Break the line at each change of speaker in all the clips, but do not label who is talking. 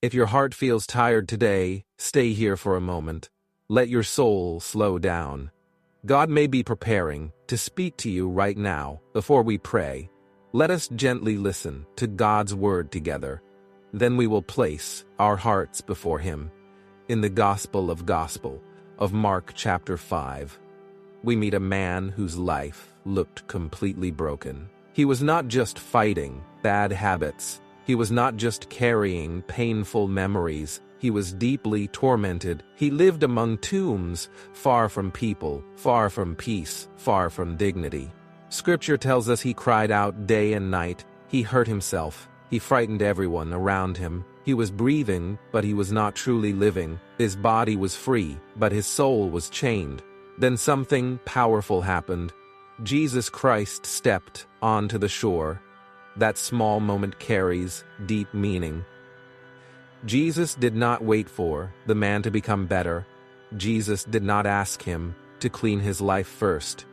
If your heart feels tired today, stay here for a moment. Let your soul slow down. God may be preparing to speak to you right now. Before we pray, let us gently listen to God's word together. Then we will place our hearts before Him. In the Gospel of Mark chapter 5, we meet a man whose life looked completely broken. He was not just fighting bad habits. He was not just carrying painful memories. He was deeply tormented. He lived among tombs, far from people, far from peace, far from dignity. Scripture tells us he cried out day and night. He hurt himself. He frightened everyone around him. He was breathing, but he was not truly living. His body was free, but his soul was chained. Then something powerful happened. Jesus Christ stepped onto the shore. That small moment carries deep meaning. Jesus did not wait for the man to become better. Jesus did not ask him to clean his life first.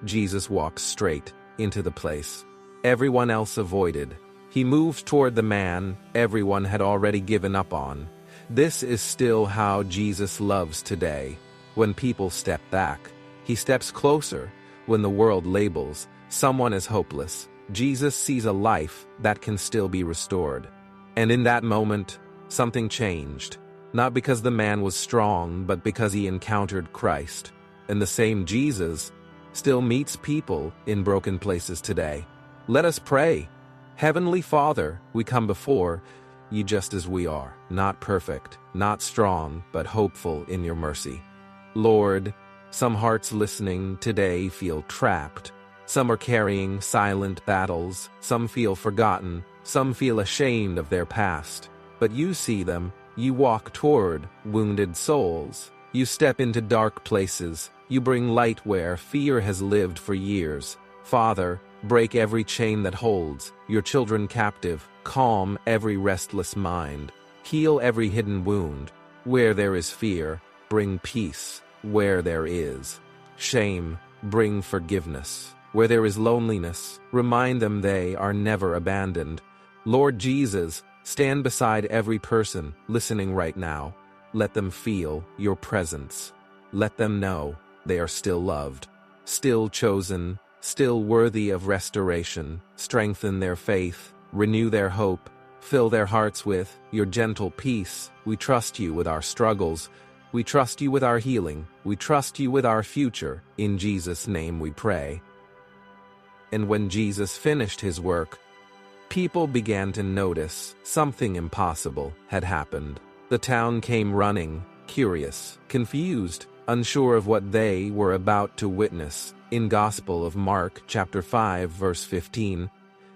Jesus walked straight into the place everyone else avoided. He moved toward the man everyone had already given up on. This is still how Jesus loves today. When people step back, He steps closer. When the world labels someone as hopeless, Jesus sees a life that can still be restored. And in that moment, something changed. Not because the man was strong, but because he encountered Christ. And the same Jesus still meets people in broken places today. Let us pray. Heavenly Father, we come before You just as we are, not perfect, not strong, but hopeful in Your mercy. Lord, some hearts listening today feel trapped. Some are carrying silent battles. Some feel forgotten. Some feel ashamed of their past. But You see them. You walk toward wounded souls. You step into dark places. You bring light where fear has lived for years. Father, break every chain that holds Your children captive. Calm every restless mind. Heal every hidden wound. Where there is fear, bring peace. Where there is shame, bring forgiveness. Where there is loneliness, remind them they are never abandoned. Lord Jesus, stand beside every person listening right now. Let them feel Your presence. Let them know they are still loved, still chosen, still worthy of restoration. Strengthen their faith, renew their hope, fill their hearts with Your gentle peace. We trust You with our struggles. We trust You with our healing. We trust You with our future. In Jesus' name we pray. And when Jesus finished His work, people began to notice something impossible had happened. The town came running, curious, confused, unsure of what they were about to witness. In Gospel of Mark chapter 5 verse 15,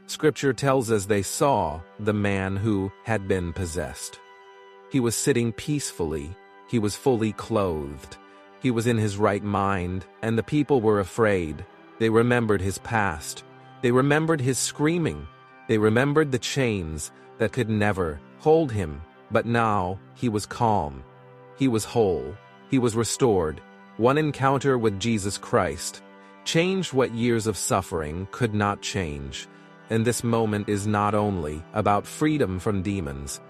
Scripture tells us they saw the man who had been possessed. He was sitting peacefully. He was fully clothed. He was in his right mind, and the people were afraid. They remembered his past. They remembered his screaming. They remembered the chains that could never hold him. But now he was calm. He was whole. He was restored. One encounter with Jesus Christ changed what years of suffering could not change. And this moment is not only about freedom from demons,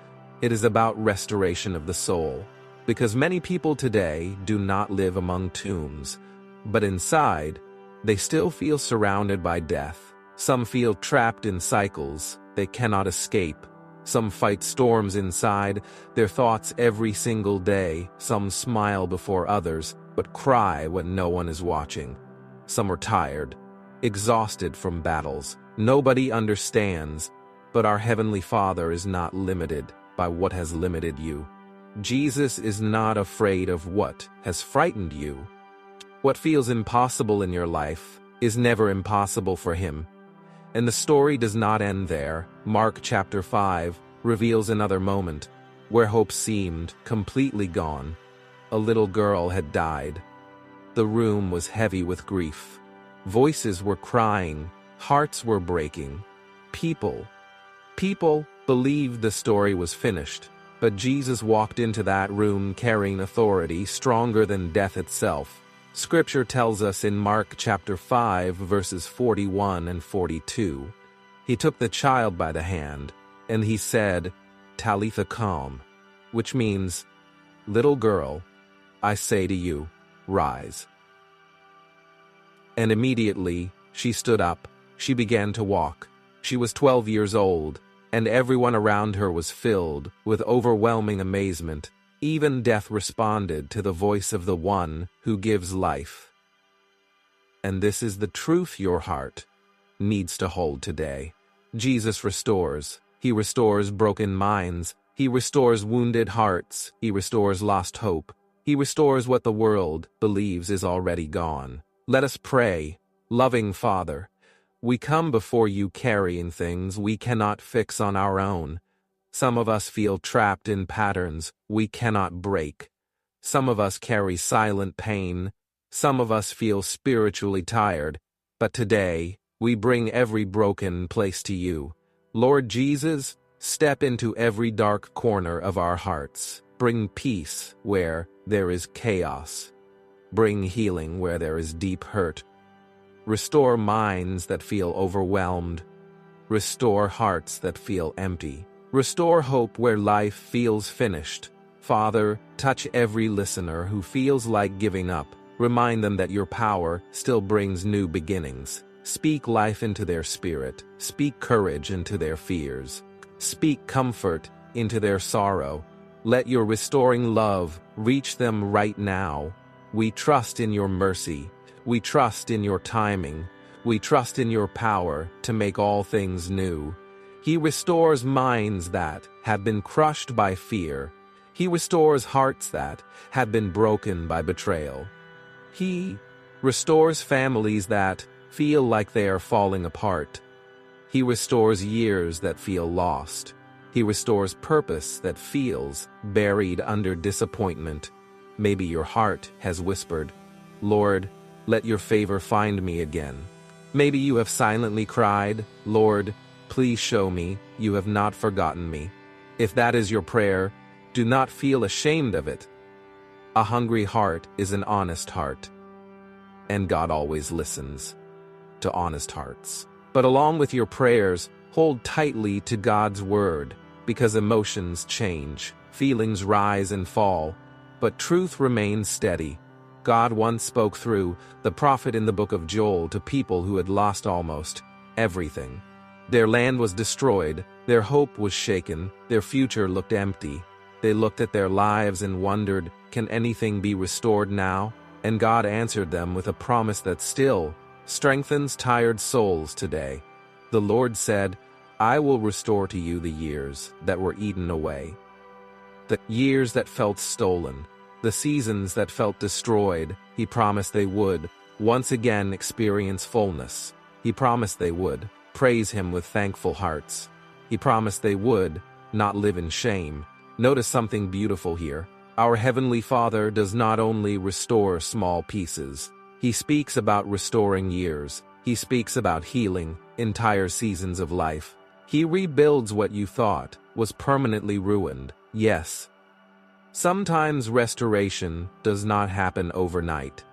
it is about restoration of the soul. Because many people today do not live among tombs, but inside, they still feel surrounded by death. Some feel trapped in cycles they cannot escape. Some fight storms inside their thoughts every single day. Some smile before others, but cry when no one is watching. Some are tired, exhausted from battles. Nobody understands, but our Heavenly Father is not limited by what has limited you. Jesus is not afraid of what has frightened you. What feels impossible in your life is never impossible for Him. And the story does not end there. Mark chapter 5 reveals another moment where hope seemed completely gone. A little girl had died. The room was heavy with grief. Voices were crying. Hearts were breaking. People believed the story was finished. But Jesus walked into that room carrying authority stronger than death itself. Scripture tells us in Mark chapter 5 verses 41 and 42, He took the child by the hand, and He said, Talitha Koum, which means, "Little girl, I say to you, rise." And immediately she stood up, she began to walk. She was 12 years old, and everyone around her was filled with overwhelming amazement. Even death responded to the voice of the one who gives life. And this is the truth your heart needs to hold today. Jesus restores. He restores broken minds. He restores wounded hearts. He restores lost hope. He restores what the world believes is already gone. Let us pray. Loving Father, we come before you carrying things we cannot fix on our own. Some of us feel trapped in patterns we cannot break. Some of us carry silent pain. Some of us feel spiritually tired. But today, we bring every broken place to you. Lord Jesus, step into every dark corner of our hearts. Bring peace where there is chaos. Bring healing where there is deep hurt. Restore minds that feel overwhelmed. Restore hearts that feel empty. Restore hope where life feels finished. Father, touch every listener who feels like giving up. Remind them that your power still brings new beginnings. Speak life into their spirit. Speak courage into their fears. Speak comfort into their sorrow. Let your restoring love reach them right now. We trust in your mercy. We trust in your timing. We trust in your power to make all things new. He restores minds that have been crushed by fear. He restores hearts that have been broken by betrayal. He restores families that feel like they are falling apart. He restores years that feel lost. He restores purpose that feels buried under disappointment. Maybe your heart has whispered, "Lord, let your favor find me again." Maybe you have silently cried, "Lord, please show me you have not forgotten me." If that is your prayer, do not feel ashamed of it. A hungry heart is an honest heart, and God always listens to honest hearts. But along with your prayers, hold tightly to God's word, because emotions change, feelings rise and fall, but truth remains steady. God once spoke through the prophet in the book of Joel to people who had lost almost everything. Their land was destroyed, their hope was shaken, their future looked empty. They looked at their lives and wondered, can anything be restored now? And God answered them with a promise that still strengthens tired souls today. The Lord said, "I will restore to you the years that were eaten away, the years that felt stolen, the seasons that felt destroyed." He promised they would once again experience fullness. He promised they would praise Him with thankful hearts. He promised they would not live in shame. Notice something beautiful here. Our Heavenly Father does not only restore small pieces. He speaks about restoring years. He speaks about healing entire seasons of life. He rebuilds what you thought was permanently ruined. Yes, sometimes restoration does not happen overnight.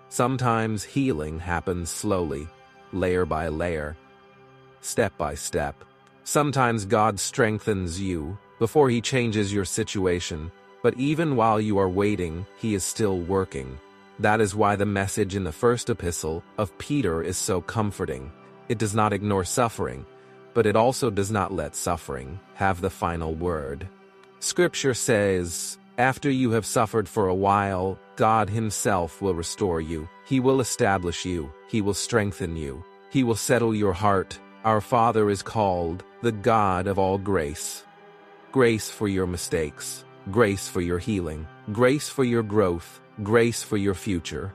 Sometimes healing happens slowly, layer by layer, step by step. Sometimes God strengthens you before He changes your situation, but even while you are waiting, He is still working. That is why the message in the first epistle of Peter is so comforting. It does not ignore suffering, but it also does not let suffering have the final word. Scripture says, after you have suffered for a while, God Himself will restore you. He will establish you. He will strengthen you. He will settle your heart. Our Father is called the God of all grace. Grace for your mistakes. Grace for your healing. Grace for your growth. Grace for your future.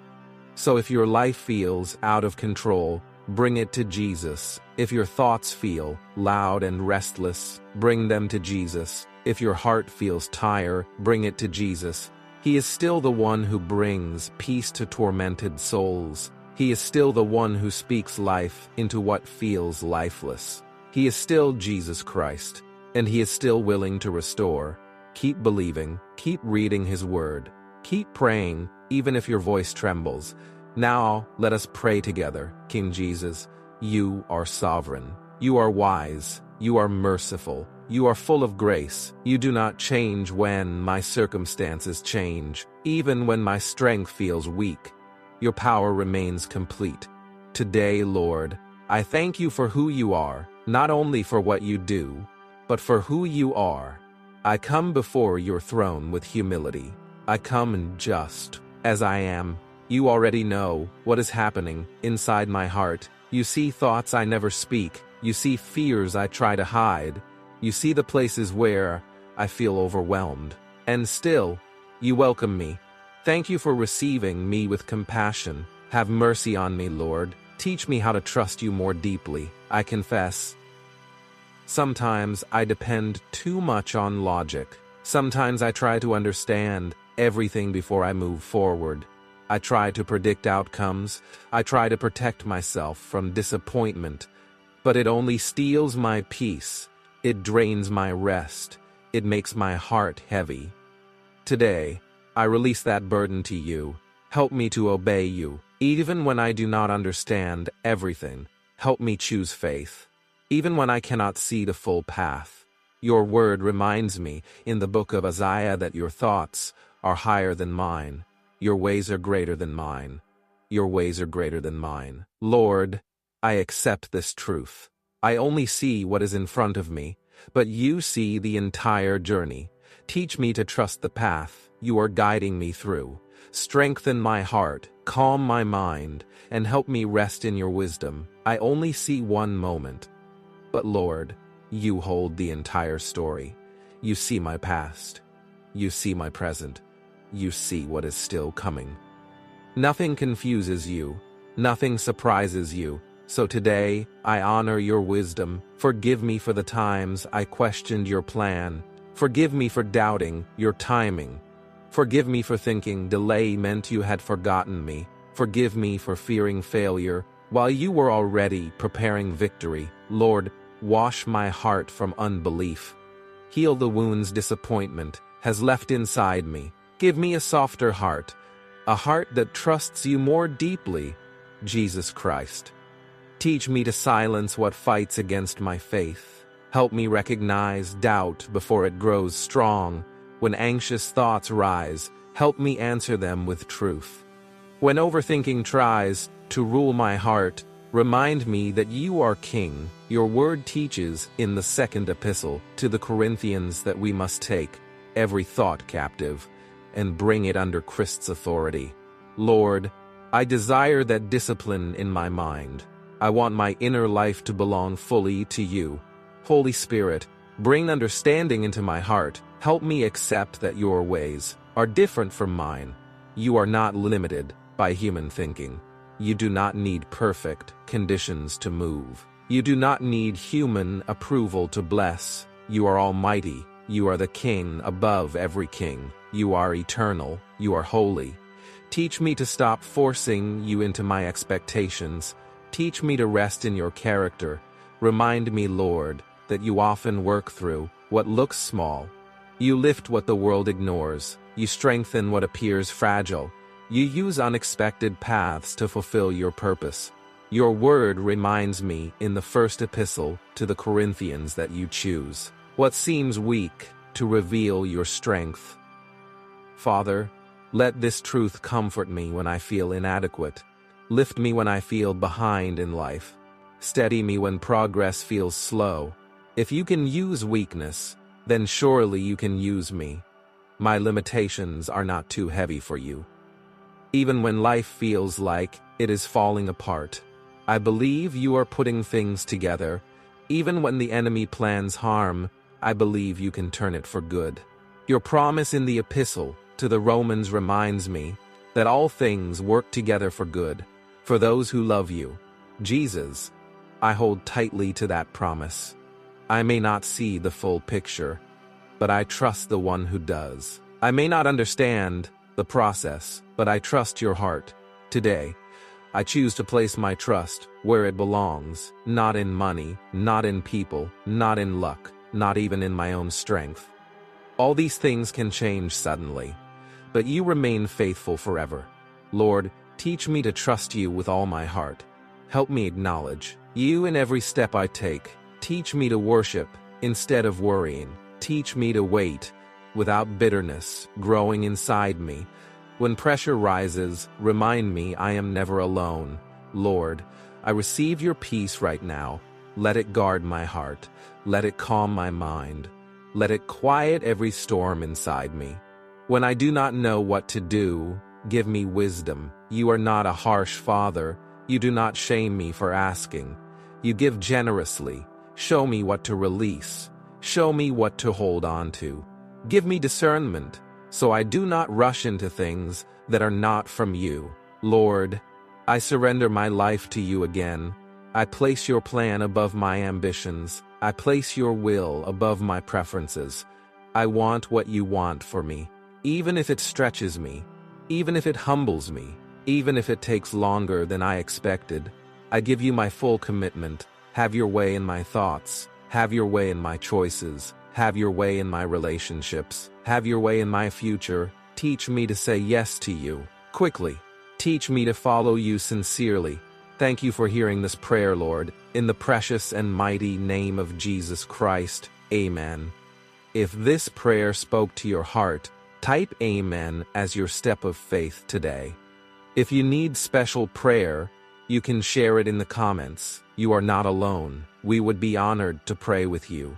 So if your life feels out of control, bring it to Jesus. If your thoughts feel loud and restless, bring them to Jesus. If your heart feels tired, bring it to Jesus. He is still the one who brings peace to tormented souls. He is still the one who speaks life into what feels lifeless. He is still Jesus Christ, and He is still willing to restore. Keep believing, keep reading His word, keep praying, even if your voice trembles. Now, let us pray together. King Jesus, You are sovereign. You are wise. You are merciful. you are full of grace. You do not change when my circumstances change, even when my strength feels weak. Your power remains complete. Today, Lord, I thank you for who you are, not only for what you do, but for who you are. I come before your throne with humility. I come just as I am. You already know what is happening inside my heart. You see thoughts I never speak. You see fears I try to hide. You see the places where I feel overwhelmed. And still, you welcome me. Thank you for receiving me with compassion. Have mercy on me, Lord. Teach me how to trust you more deeply. I confess, sometimes I depend too much on logic. Sometimes I try to understand everything before I move forward. I try to predict outcomes. I try to protect myself from disappointment. But it only steals my peace. It drains my rest. It makes my heart heavy. Today, I release that burden to you. Help me to obey you, even when I do not understand everything. Help me choose faith, even when I cannot see the full path. Your word reminds me in the book of Isaiah that your thoughts are higher than mine. Your ways are greater than mine. Your ways are greater than mine. Lord, I accept this truth. I only see what is in front of me, but you see the entire journey. Teach me to trust the path you are guiding me through. Strengthen my heart, calm my mind, and help me rest in your wisdom. I only see one moment. But Lord, you hold the entire story. You see my past. You see my present. You see what is still coming. Nothing confuses you. Nothing surprises you. So today, I honor your wisdom. Forgive me for the times I questioned your plan. Forgive me for doubting your timing. Forgive me for thinking delay meant you had forgotten me. Forgive me for fearing failure while you were already preparing victory. Lord, wash my heart from unbelief. Heal the wounds disappointment has left inside me. Give me a softer heart, a heart that trusts you more deeply, Jesus Christ. Teach me to silence what fights against my faith. Help me recognize doubt before it grows strong. When anxious thoughts rise, help me answer them with truth. When overthinking tries to rule my heart, remind me that you are King. Your word teaches in the second epistle to the Corinthians that we must take every thought captive and bring it under Christ's authority. Lord, I desire that discipline in my mind. I want my inner life to belong fully to you. Holy Spirit, bring understanding into my heart. Help me accept that your ways are different from mine. You are not limited by human thinking. You do not need perfect conditions to move. You do not need human approval to bless. You are almighty. You are the King above every king. You are eternal. You are holy. Teach me to stop forcing you into my expectations. Teach me to rest in your character. Remind me, Lord, that you often work through what looks small. You lift what the world ignores. You strengthen what appears fragile. You use unexpected paths to fulfill your purpose. Your word reminds me in the first epistle to the Corinthians that you choose what seems weak to reveal your strength. Father, let this truth comfort me when I feel inadequate. Lift me when I feel behind in life. Steady me when progress feels slow. If you can use weakness, then surely you can use me. My limitations are not too heavy for you. Even when life feels like it is falling apart, I believe you are putting things together. Even when the enemy plans harm, I believe you can turn it for good. Your promise in the epistle to the Romans reminds me that all things work together for good, for those who love you. Jesus, I hold tightly to that promise. I may not see the full picture, but I trust the one who does. I may not understand the process, but I trust your heart. Today, I choose to place my trust where it belongs, not in money, not in people, not in luck, not even in my own strength. All these things can change suddenly, but you remain faithful forever. Lord, teach me to trust you with all my heart. Help me acknowledge you in every step I take. Teach me to worship Instead of worrying, teach me to wait, without bitterness growing inside me. When pressure rises, remind me I am never alone. Lord, I receive your peace right now. Let it guard my heart. Let it calm my mind. Let it quiet every storm inside me. When I do not know what to do, give me wisdom. You are not a harsh father. You do not shame me for asking. You give generously. Show me what to release. Show me what to hold on to. Give me discernment, so I do not rush into things that are not from you. Lord, I surrender my life to you again. I place your plan above my ambitions. I place your will above my preferences. I want what you want for me, even if it stretches me, even if it humbles me, even if it takes longer than I expected. I give you my full commitment. Have your way in my thoughts. Have your way in my choices. Have your way in my relationships. Have your way in my future. Teach me to say yes to you quickly. Teach me to follow you sincerely. Thank you for hearing this prayer, Lord. In the precious and mighty name of Jesus Christ, amen. If this prayer spoke to your heart, type amen as your step of faith today. If you need special prayer, you can share it in the comments. You are not alone. We would be honored to pray with you.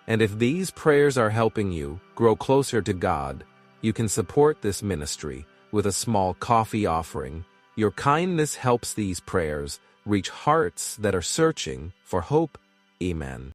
And if these prayers are helping you grow closer to God, you can support this ministry with a small coffee offering. Your kindness helps these prayers reach hearts that are searching for hope. Amen.